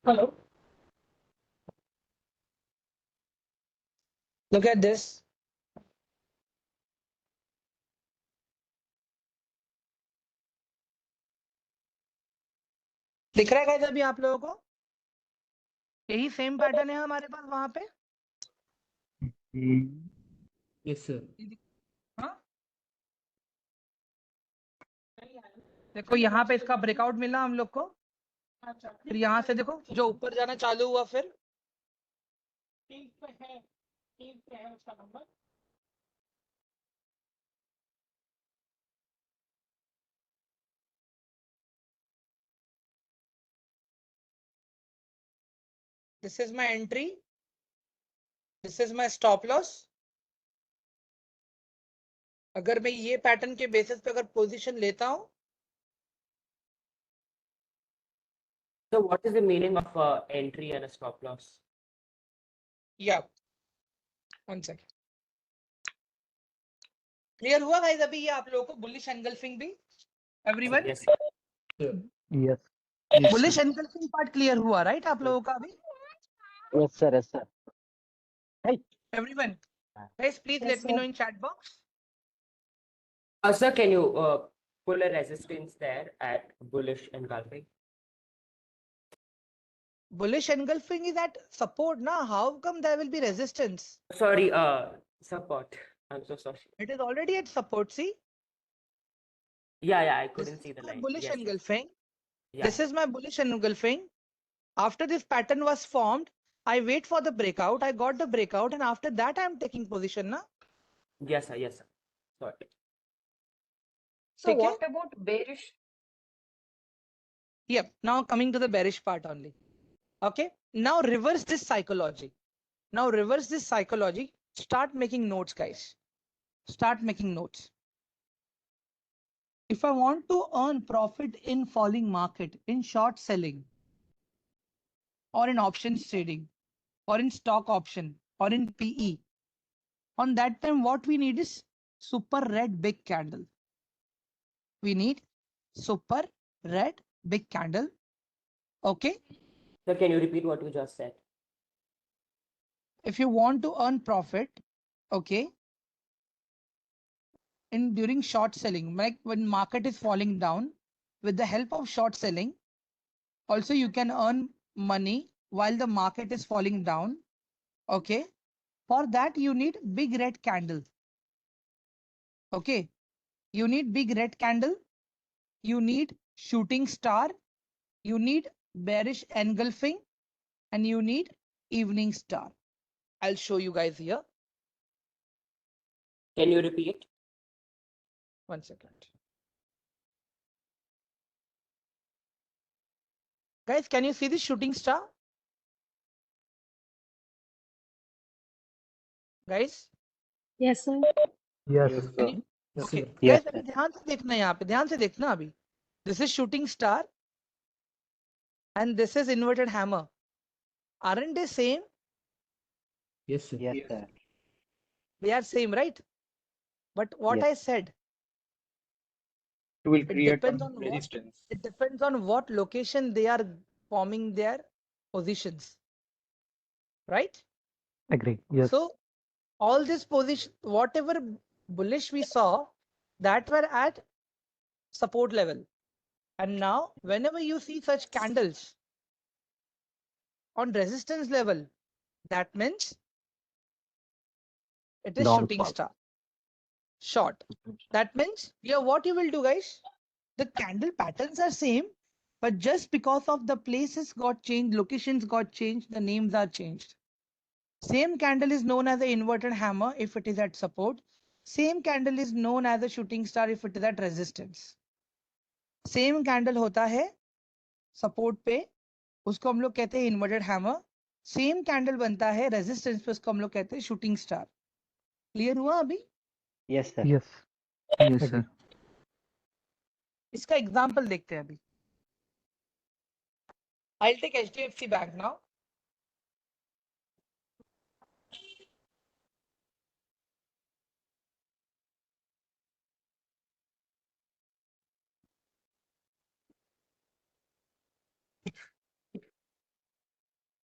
Hello. Look at this. दिख रहा है guys अभी आप लोगों को? यही same pattern है हमारे पास वहां पे? Yes, sir. हाँ? देखो यहाँ पे इसका ब्रेकआउट मिला हम लोग को, फिर यहाँ से देखो जो ऊपर जाना चालू हुआ, फिर this is my entry, this is my stop loss. अगर मैं ये पैटर्न के बेसिस पे अगर पोजीशन लेता हूँ, So what is the meaning of entry and a stop loss? या 1 सेकंड, क्लियर हुआ गाइस अभी ये आप लोगों को बुलिश एंगल्फिंग भी? Everyone Yes. Sir. Yes. Yes, bullish sir. Engulfing part clear हुआ राइट आप लोगों का अभी? Yes, sir. Yes, sir. Everyone guys please let me know in chat box. Sir, can you pull a resistance there at bullish engulfing? Bullish engulfing is at support na, how come there will be resistance? Sorry, support. I'm so sorry. It is already at support, see? Yeah, I This couldn't is see the my line. bullish Yes, yes. engulfing. Yeah. This is my bullish engulfing. After this pattern was formed, I wait for the breakout. I got the breakout, and after that, I am taking position. Na? Yes, sir. Yes, sir. Sorry. So Okay. what about bearish? Yep. Now coming to the bearish part only. Okay. Now reverse this psychology. Now reverse this psychology. Start making notes, guys. Start making notes. If I want to earn profit in falling market, in short selling, or in options trading, or in stock option, or in PE, on that time, what we need is super red big candle. We need super red big candle. Okay. So can you repeat what you just said? If you want to earn profit, okay, in during short selling, like when market is falling down, with the help of short selling, also you can earn money while the market is falling down. Okay. For that, you need big red candle. Okay. You need big red candle. You need shooting star. You need bearish engulfing. And you need evening star. I'll show you guys here. Can you repeat? 1 second. Guys, can you see this shooting star? Guys? Yes, sir. Yes. Yes, Can sir. you? Yes, Okay. sir. Yes, Guys, अभी sir. ध्यान से देखना यहाँ पे, ध्यान से देखना अभी. This is shooting star. And this is inverted hammer. Aren't they same? Yes, sir. Yes, sir. They are same, right? But what Yes. I said, It will it create depends a on what resistance. it depends on what location they are forming their positions, right? Agree. Yes. So all this position, whatever bullish we saw, that were at support level. And now, whenever you see such candles on resistance level, that means it is shooting Downfall. star. Short. That means, yeah, what you will do, guys? The candle patterns are same, but just because of the places got changed, locations got changed, the names are changed. Same candle is known as the inverted hammer if it is at support. Same candle is known as a shooting star if it is at resistance. Same candle होता है support पे, उसको हम लोग कहते हैं inverted hammer. Same candle बनता है resistance पे, उसको हम लोग कहते हैं shooting star. Clear हुआ अभी? Yes, sir. Yes. Yes, Agree. sir. इसका example देखते हैं अभी. I'll take HDFC Bank now.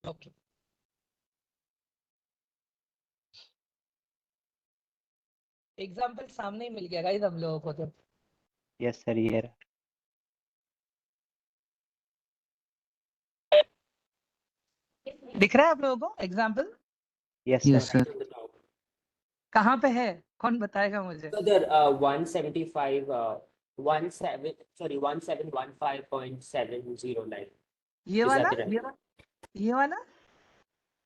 Okay. Example सामने ही मिल गया guys हम लोगों को तो. Yes, sir. Yeah. दिख रहा है आप लोगों को example? Yes, Yes, sir. sir. On the top. कहाँ पे है? कौन बताएगा मुझे? So there 175 1715.709. ये Is वाला? that right? ये वाला?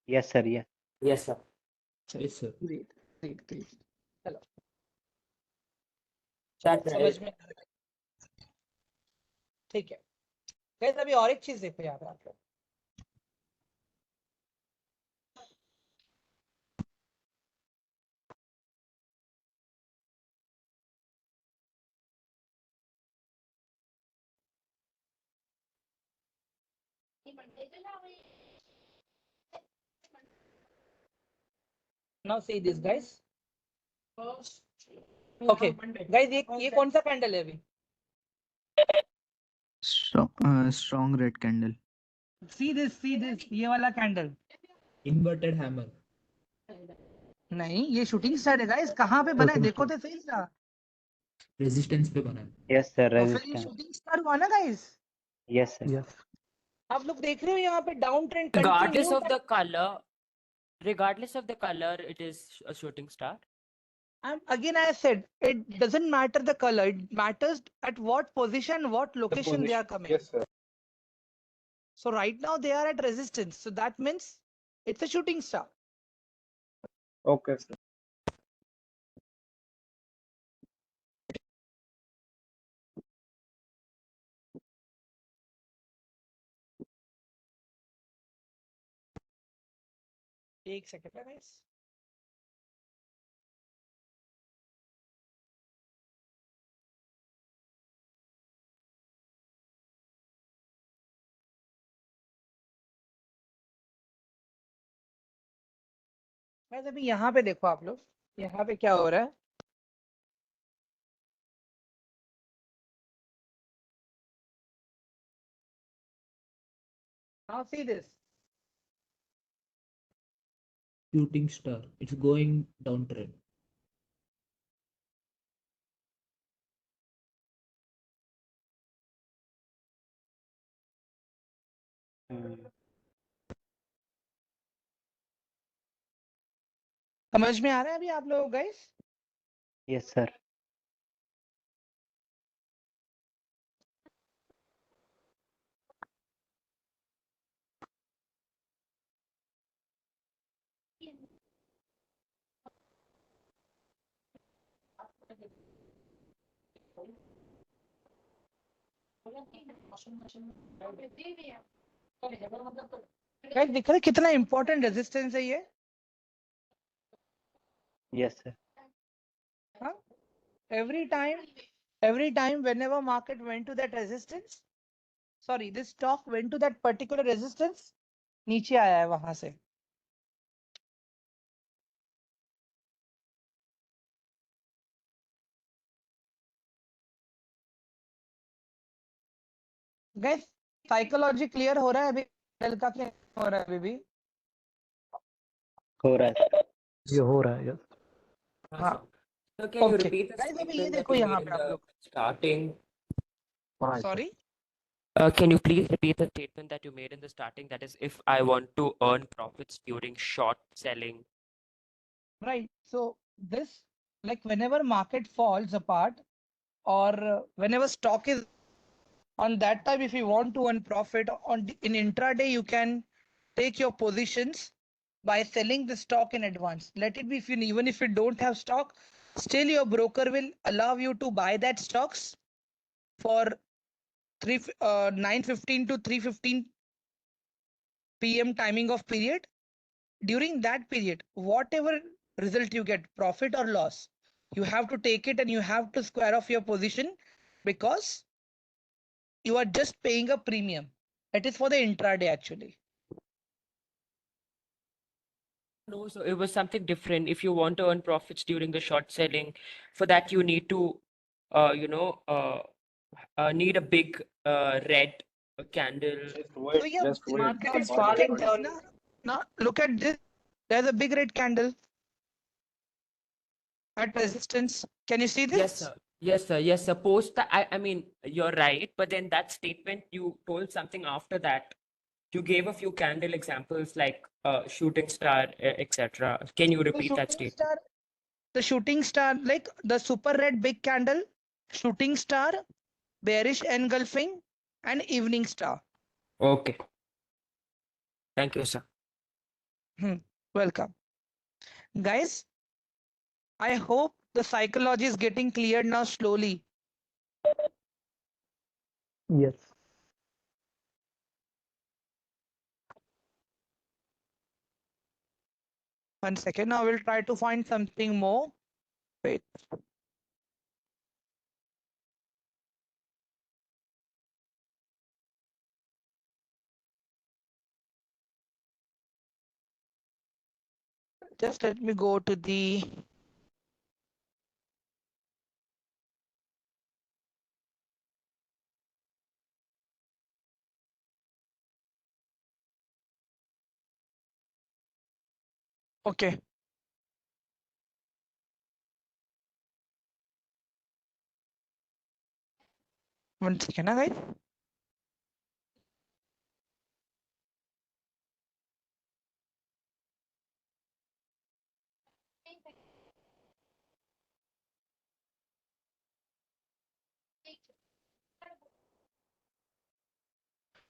Yes, sir. Yeah. Yes, sir. Yes, sir. Great, great, great. चलो That समझ right. में ठीक है. Guys अभी और एक चीज देखो यहाँ पे आप लोग. Now see this guys. Okay, guys ये कौन सा कैंडल है अभी? Strong red candle. See this, ये वाला कैंडल. Inverted hammer. नहीं, ये शूटिंग स्टार है गाइस. कहाँ पे बना है? Shooting देखो star. तो सही सा. Resistance पे बना है. Yes, sir. तो फिर ये Resistance. शूटिंग स्टार हुआ ना गाइस. Yes, sir. Yes. आप लोग देख रहे हो यहाँ पे down trend Regardless continue. of the color, it is a shooting star. Again I said it doesn't matter the color. It matters at what position, what The location they are position. coming. Yes, sir. So right now they are at resistance. So that means it's a shooting star. Okay, sir. एक second है guys. Guys अभी यहाँ पे देखो आप लोग. यहाँ पे क्या हो रहा है? Now see this. Shooting star. It's going downtrend. Hmm. समझ में आ रहा है अभी आप लोगों गाइस? Yes, sir. गाइस दिख रहा है कितना इंपॉर्टेंट रेजिस्टेंस है ये? Yes, sir. हाँ? Every time whenever market went to that resistance, sorry, this stock went to that particular resistance, नीचे आया है वहां से. गाइस साइकोलॉजी क्लियर हो रहा है अभी? कल का क्या हो रहा है अभी भी? हो रहा है sir. ये हो रहा है yes. हाँ. So can you Okay. repeat the Guys, अभी ये statement that देखो you यहाँ made पे in आप the लोग. starting? Right. Sorry. Can you please repeat the statement that you made in the starting? That is, if I want to earn profits during short selling. Right. So this, like whenever market falls apart or whenever stock is on that time, if you want to earn profit in intraday, you can take your positions by selling the stock in advance. Let it be even if you don't have stock, still your broker will allow you to buy that stocks for 9:15 to 3:15 p.m. timing of period. During that period, whatever result you get, profit or loss, you have to take it and you have to square off your position because you are just paying a premium. It is for the intraday actually. No, so it was something different. If you want to earn profits during the short selling, for that you need to, need a big red candle. Just wait, So yeah, just wait. Market is look falling at this down. now. Look at this. There's a big red candle at resistance. Can you see this? Yes, sir. Yes, sir. Yes, sir. Post that. I mean, you're right. But then that statement, you told something after that. You gave a few candle examples like shooting star, etc. Can you The repeat that shooting statement? star, the shooting star, like the super red big candle, shooting star, bearish engulfing, and evening star. Okay. Thank you, sir. Welcome. Guys, I hope the psychology is getting cleared now slowly. Yes. One second, I will try to find something more. Wait. Just let me go to the okay. One second, guys.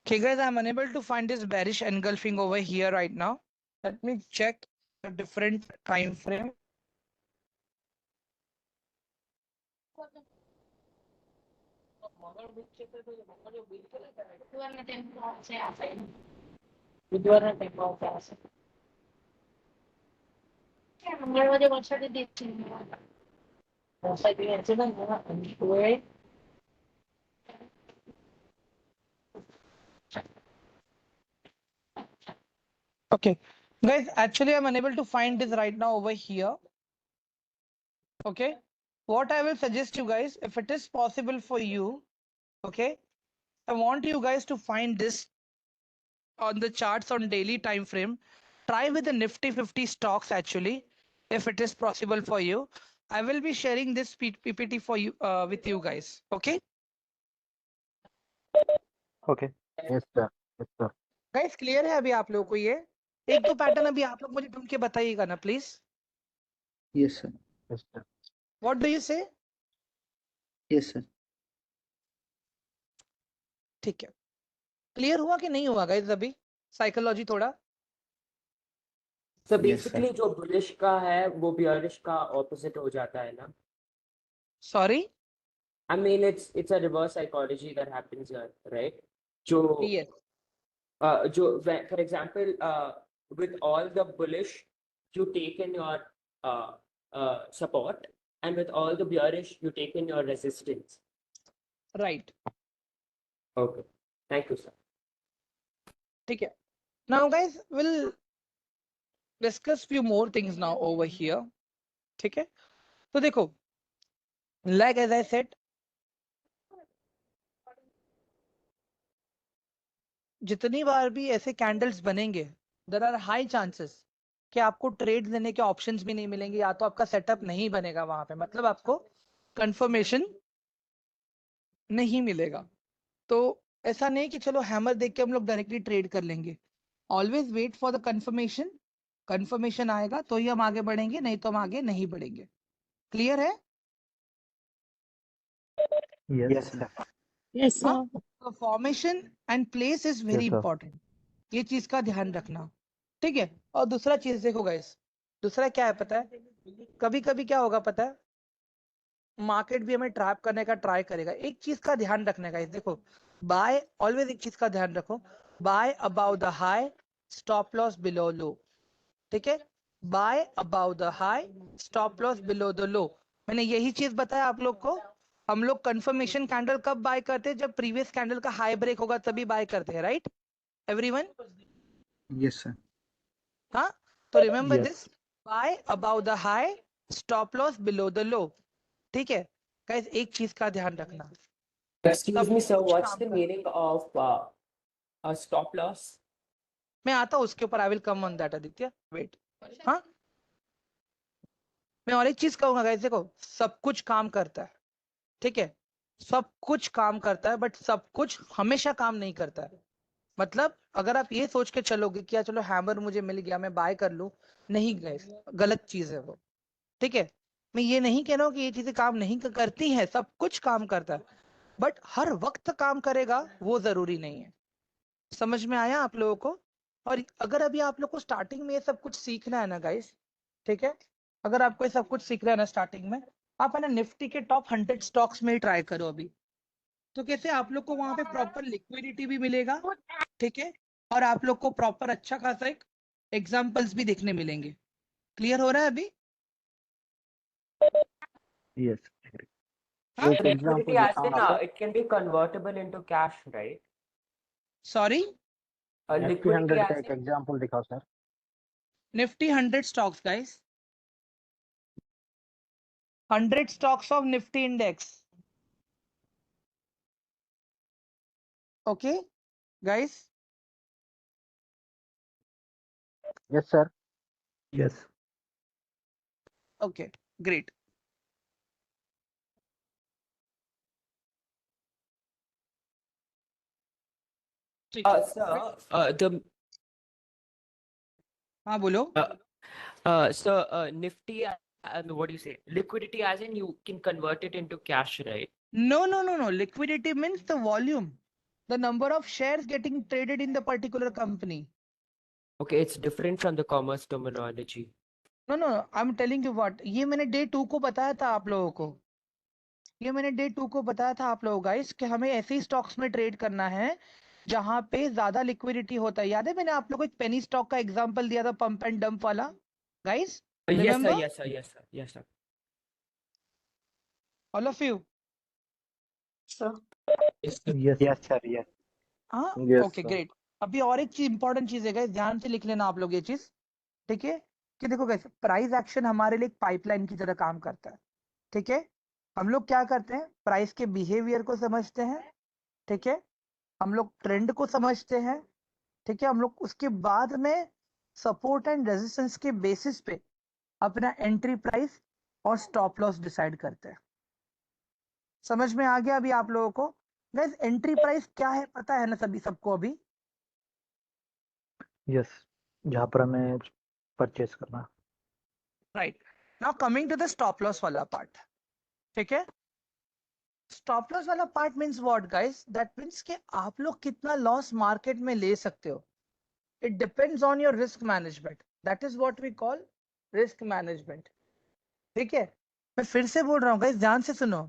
Okay, guys, I'm unable to find this bearish engulfing over here right now. Let me check a different time frame. Okay, guys, actually, I'm unable to find this right now over here. Okay, what I will suggest you guys, if it is possible for you, okay, I want you guys to find this on the charts on daily time frame. Try with the Nifty 50 stocks actually, if it is possible for you. I will be sharing this PPT for you with you guys. Okay, Okay. Yes, sir. Yes, sir. guys, clear है अभी आप लोगों को ये? एक दो pattern अभी आप लोग मुझे ढूंढ के बताइएगा ना please. Yes, sir. Yes, sir. What do you से? Yes, sir. ठीक है, क्लियर हुआ कि नहीं हुआ गाइस अभी साइकोलॉजी थोड़ा? So Yes, sir. basically जो bullish का है वो bearish का opposite हो जाता है ना? Sorry? I mean it's a reverse psychology that happens here, right? जो yes, for example, with all the bullish, you take in your support, and with all the bearish, you take in your resistance. Right, Okay, thank you, sir. ठीक है. Now guys will discuss few more things now over here. ठीक है, तो देखो, like as I said, जितनी बार भी ऐसे candles बनेंगे, देयर आर हाई चांसेस कि आपको ट्रेड देने के ऑप्शंस भी नहीं मिलेंगे, या तो आपका सेटअप नहीं बनेगा वहां पे, मतलब आपको कंफर्मेशन नहीं मिलेगा. तो ऐसा नहीं कि चलो हैमर देख के हम लोग डायरेक्टली ट्रेड कर लेंगे. Always wait for the confirmation. Confirmation आएगा तो ही हम आगे बढ़ेंगे, नहीं तो हम आगे नहीं बढ़ेंगे. क्लियर है? Yes, sir. Yes, हाँ, तो formation and place is very Yes, sir. Important. ये चीज का ध्यान रखना. ठीक है, और दूसरा चीज देखो गाइस, दूसरा क्या है पता है, कभी कभी क्या होगा पता है, मार्केट भी हमें ट्रैप करने का ट्राई करेगा. एक चीज का ध्यान रखने का, देखो, बाय ऑलवेज एक चीज का ध्यान रखो, buy about the high, stop loss below low. ठीक है, buy about the high, stop loss below the low. मैंने यही चीज बताया आप लोग को. हम लोग कंफर्मेशन कैंडल कब बाय करते हैं? जब प्रीवियस कैंडल का हाई ब्रेक होगा तभी बाय करते हैं, राइट एवरीवन? Yes, sir. हाँ, तो remember Yes. This, bye about the high, stop loss below the लो. ठीक है गाइस, एक चीज का ध्यान रखना, Excuse me, sir. कुछ What's काम the कर, meaning of a stop loss? मैं आता हूँ उसके ऊपर, I will come on that Aditya, wait. हाँ, मैं और एक चीज कहूंगा गाइस, देखो, सब कुछ काम करता है. ठीक है, सब कुछ काम करता है, बट सब कुछ हमेशा काम नहीं करता है. मतलब अगर आप ये सोच के चलोगे कि यार चलो हैमर मुझे मिल गया मैं बाय कर लूं, नहीं गाइस, गलत चीज है वो. ठीक है, मैं ये नहीं कह रहा हूँ कि ये चीजें काम नहीं करती हैं, सब कुछ काम करता है, बट हर वक्त काम करेगा वो जरूरी नहीं है. समझ में आया आप लोगों को? और अगर अभी आप लोग को स्टार्टिंग में ये सब कुछ सीखना है ना गाइस, ठीक है, अगर आपको ये सब कुछ सीखना है ना स्टार्टिंग में, आप है ना निफ्टी के टॉप 100 स्टॉक्स में ही ट्राई करो अभी. तो कैसे आप लोग को वहां पे प्रॉपर लिक्विडिटी भी मिलेगा. ठीक है, और आप लोग को प्रॉपर अच्छा खासा एक एग्जाम्पल्स भी देखने मिलेंगे. क्लियर हो रहा है अभी? Yes. Agree. हाँ, एक Liquidity एग्जांपल as दिखाओ in ना sir. it can be convertible into cash, right? Sorry, Nifty Liquidity 100 as का एक in एग्जांपल दिखाओ sir. Nifty 100 stocks guys, 100 stocks of Nifty index. Okay, guys. Yes sir. Yes. Okay, great. ठीक है. sir, the हाँ बोलो. Nifty, what do you say? Liquidity as in you can convert it into cash, right? No, no, no, no. Liquidity means the volume, the number of shares getting traded in the particular company. Okay, it's different from the commerce terminology. No, no, no. I'm telling you what. ये मैंने day 2 को बताया था आप लोगों को. ये मैंने डे 2 को बताया था आप लोगों गाइस कि हमें ऐसे ही स्टॉक्स में ट्रेड करना है जहां पे ज्यादा लिक्विडिटी होता है. याद है मैंने आप लोगों को एक पेनी स्टॉक का एग्जांपल दिया था, पंप एंड डंप वाला guys? Yes, sir. Remember? Yes, sir. Yes, sir. Yes, sir. All of you. Sir. Yes, sir. Yes. हाँ, यस ओके सर. ग्रेट. अभी और एक चीज इंपॉर्टेंट चीज है गाइस, ध्यान से लिख लेना आप लोग ये चीज. ठीक है, कि देखो गाइस, प्राइस एक्शन हमारे लिए एक पाइपलाइन की तरह काम करता है. ठीक है, हम लोग क्या करते हैं, प्राइस के बिहेवियर को समझते हैं. ठीक है, हम लोग ट्रेंड को समझते हैं. ठीक है, हम लोग उसके बाद में सपोर्ट एंड रेजिस्टेंस के बेसिस पे अपना एंट्री प्राइस और स्टॉप लॉस डिसाइड करते हैं. समझ में आ गया अभी आप लोगों को? गाइस, एंट्री प्राइस क्या है पता है ना सभी सबको अभी? Yes. जहाँ पर हमें परचेस करना. Right. Now coming to the stop loss वाला पार्ट, ठीक है? स्टॉप लॉस वाला part means what guys? That means कि आप लोग कितना लॉस मार्केट में ले सकते हो. It depends on your risk management. That is what we call risk management. ठीक है? मैं फिर से बोल रहा हूँ गाइस, ध्यान से सुनो.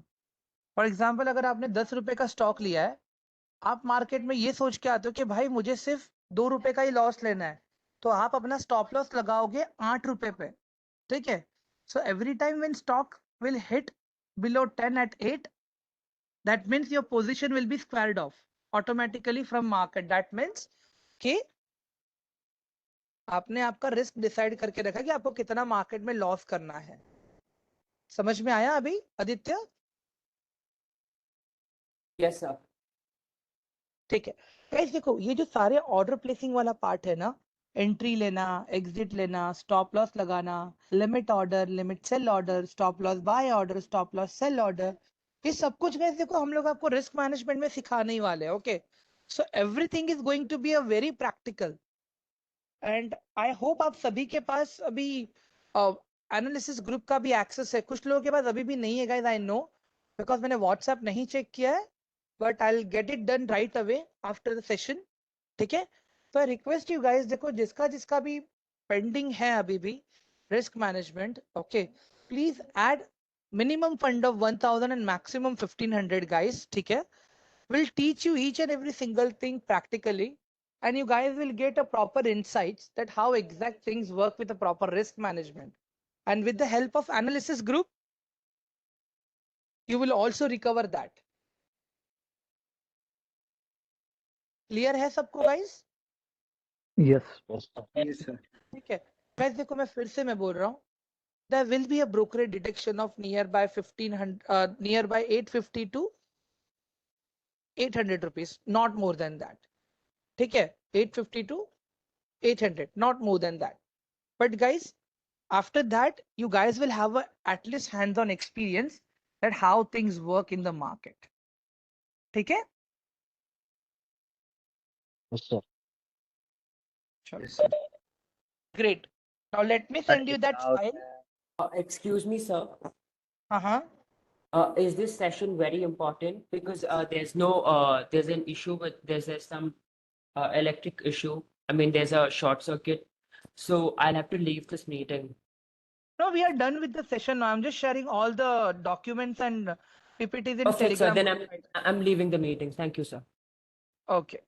फॉर एग्जाम्पल अगर आपने 10 रुपए का स्टॉक लिया है, आप मार्केट में ये सोच के आते हो कि भाई मुझे सिर्फ 2 रुपए का ही लॉस लेना है, तो आप अपना स्टॉप लॉस लगाओगे 8 रुपए पे, ठीक है? So every time when stock will hit below 10 at 8, that means your position will be squared off automatically from market. That means कि आपने आपका रिस्क डिसाइड करके रखा कि आपको कितना मार्केट में लॉस करना है. समझ में आया अभी आदित्य? Yes, sir. ठीक है गाइस, देखो ये जो सारे ऑर्डर प्लेसिंग वाला पार्ट है ना, एंट्री लेना, एग्जिट लेना, स्टॉप लॉस लगाना, limit order, limit sell order, stop loss buy order, stop loss sell order, ये सब कुछ गाइस देखो हम लोग आपको रिस्क मैनेजमेंट में सिखाने ही वाले हैं. Okay, so everything is going to be a very practical and I hope आप सभी के पास अभी एनालिसिस ग्रुप का भी एक्सेस है. कुछ लोगों के पास अभी भी नहीं है गाइस, आई नो, बिकॉज मैंने व्हाट्सएप नहीं चेक किया है, but I will get it done right away after the session, ठीक है? तो आई रिक्वेस्ट यू गाइस, देखो जिसका जिसका भी पेंडिंग है अभी भी risk management, okay, please add minimum fund of 1000 and maximum 1500 guys, ठीक है? We'll teach you each and every single thing practically, and you guys will get a proper insights that how exact things work with a proper risk management. And with the help of analysis group, you will also recover that. Clear है सबको guys? Yes. Yes, sir. ठीक है guys, देखो मैं फिर से मैं बोल रहा हूँ, there will be a brokerage deduction of nearby 1500 nearby 850 to 800 rupees, not more than that. ठीक है? 850 to 800, not more than that. But guys, after that you guys will have a at least hands-on experience that how things work in the market. ठीक है? Yes, sir. Sure. Yes, sir. Great. Now let me send you that file. Excuse me, sir. Uh-huh. Is this session very important? Because there's an issue with, there's some electric issue. I mean, there's a short circuit. So I'll have to leave this meeting. No, we are done with the session now. I'm just sharing all the documents and PPTs in Perfect, sir. Telegram. Then I'm leaving the meeting. Thank you, sir. Okay.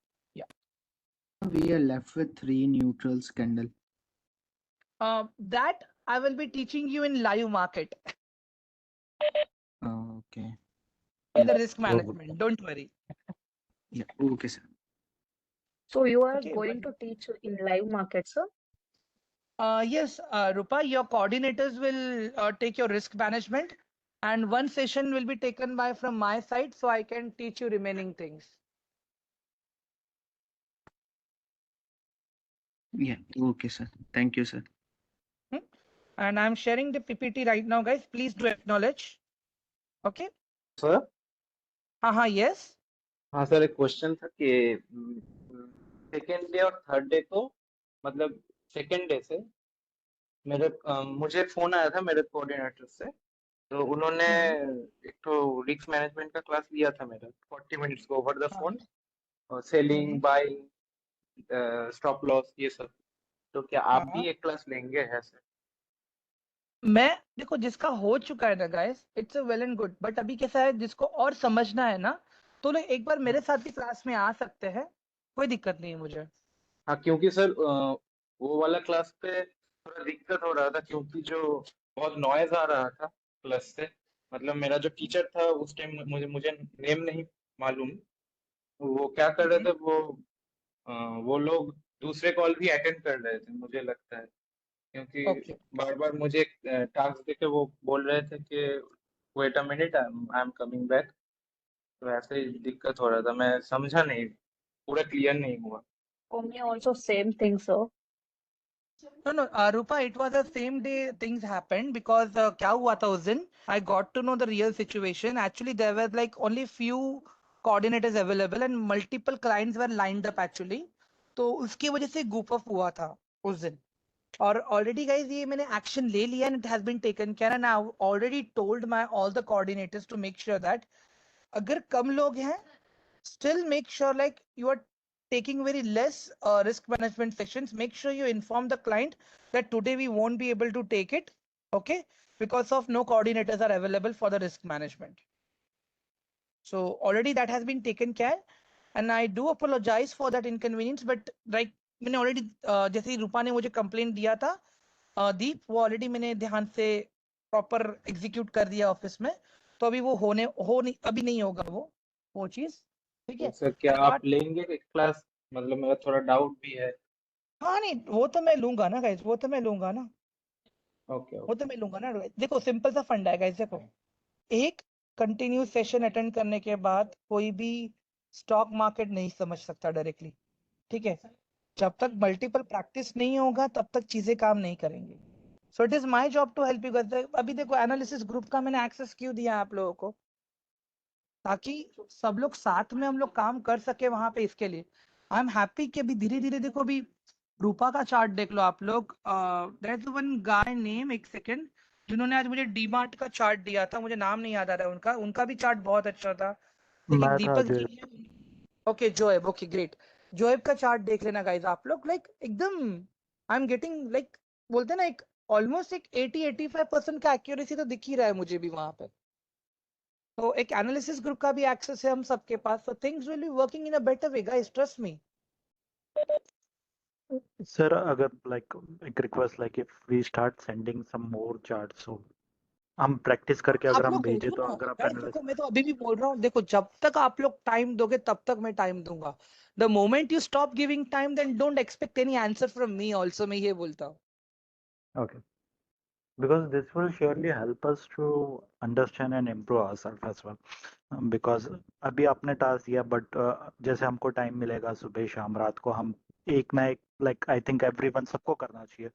We are left with 3 neutrals candle. That I will be teaching you in live market Oh, okay. in the risk management. Don't worry. Yeah. Okay, sir. So you are Okay, going but- to teach in live market, sir? Yes, Rupa, your coordinators will take your risk management, and one session will be taken by from my side, so I can teach you remaining things. Yeah. Okay, sir. Thank you, sir. And I'm sharing the PPT right now, guys. Please do acknowledge. Okay. Sir Yes. हाँ sir, एक question था कि second day और third day को, मतलब second day से मुझे phone आया था मेरे कोऑर्डिनेटर से, तो उन्होंने एक तो रिस्क मैनेजमेंट का क्लास लिया था मेरा 40 मिनट्स को ओवर द फोन, और सेलिंग बाइंग स्टॉप लॉस ये सब. तो क्या आप भी एक क्लास लेंगे? है सर? मैं देखो जिसका हो चुका है ना guys, it's well and good, but अभी कैसा है जिसको और समझना है ना, तो लोग एक बार मेरे साथ भी क्लास में आ सकते हैं, कोई दिक्कत नहीं है मुझे. हाँ, क्योंकि सर वो वाला क्लास पे थोड़ा दिक्कत हो रहा था, क्योंकि जो बहुत नॉइज आ रहा था प्लस से, मतलब मेरा जो टीचर था उस टाइम मुझे नेम नहीं मालूम, वो क्या कर रहे थे, वो लोग दूसरे कॉल भी अटेंड कर रहे थे मुझे लगता है, क्योंकि Okay. बार बार मुझे टास्क देके वो बोल रहे थे कि wait a minute, I am coming back. तो ऐसे ही दिक्कत हो रहा था, मैं समझा नहीं, पूरा क्लियर नहीं हुआ. For me also same thing, sir. No, Rupa, it was the same day things happened because क्या हुआ था उस दिन, I got to know the real situation. Actually, there were like only few coordinators available and multiple clients were lined up actually. तो उसकी वजह से goof off हुआ था उस दिन. और ऑलरेडी गाइज ये मैंने एक्शन ले लिया and it has been taken care and I already told my all the coordinators to make sure that अगर कम लोग हैं still make sure like you are taking very less risk management sessions. Make sure you inform the client that today we won't be able to take it, okay, because of no coordinators are available for the risk management. So already that has been taken care and I do apologize for that inconvenience, but like मैंने already जैसे ही रूपा ने मुझे complaint दिया था दीप, वो already मैंने ध्यान से proper execute कर दिया ऑफिस में, तो अभी वो अभी नहीं होगा वो चीज, ठीक है। सर क्या And आप apart- लेंगे क्लास? मतलब मेरा थोड़ा डाउट भी है। हाँ नहीं, वो तो मैं लूंगा ना गाइस, वो तो मैं लूंगा ना, ओके वो तो मैं लूंगा ना। देखो सिंपल सा फंडा है गाइस, देखो एक कंटिन्यू सेशन अटेंड करने के बाद कोई भी स्टॉक मार्केट नहीं समझ सकता डायरेक्टली, ठीक है। जब तक मल्टीपल प्रैक्टिस नहीं होगा तब तक चीजें काम नहीं करेंगी। So it is my job to help you guys. अभी देखो एनालिसिस ग्रुप का मैंने एक्सेस क्यों दिया आप लोगों को, ताकि सब लोग साथ में हम लोग काम कर सके वहां पे। इसके लिए आई एम हैप्पी कि अभी धीरे धीरे देखो, अभी रूपा का चार्ट देख लो आप लोग। There is one guy name, एक सेकंड, जिन्होंने आज मुझे डीमार्ट का चार्ट दिया था, मुझे नाम नहीं याद आ रहा है उनका, उनका भी चार्ट बहुत अच्छा था। एक मैं था दीपक जो जी है, okay Zoeb, okay great. Zoeb का चार्ट देख लेना गाइस आप लोग, लाइक एकदम आई एम गेटिंग लाइक, बोलते हैं ना एक ऑलमोस्ट एक 80-85% का एक्यूरेसी तो दिख ही रहा है मुझे भी वहां पे। तो एक एनालिसिस ग्रुप का भी एक्सेस है हम सबके पास, so things will be working in a better way guys, trust me. Sir अगर like एक request, like if we start sending some more charts, so हम प्रैक्टिस करके अगर आप हम लोग भेजे देखो तो ना अगर आप guys, देखो मैं तो अभी भी बोल रहा हूँ, देखो जब तक आप लोग टाइम दोगे तब तक मैं टाइम दूंगा। The moment you stop giving time, then don't expect any answer from me also, मैं ये बोलता हूँ। okay, because this will surely help us to understand and improve ourselves as well. Because अभी आपने टास्क दिया, but जैसे हमको time मिलेगा सुबह शाम रात को, हम एक ना एक, like I think everyone, सबको करना चाहिए।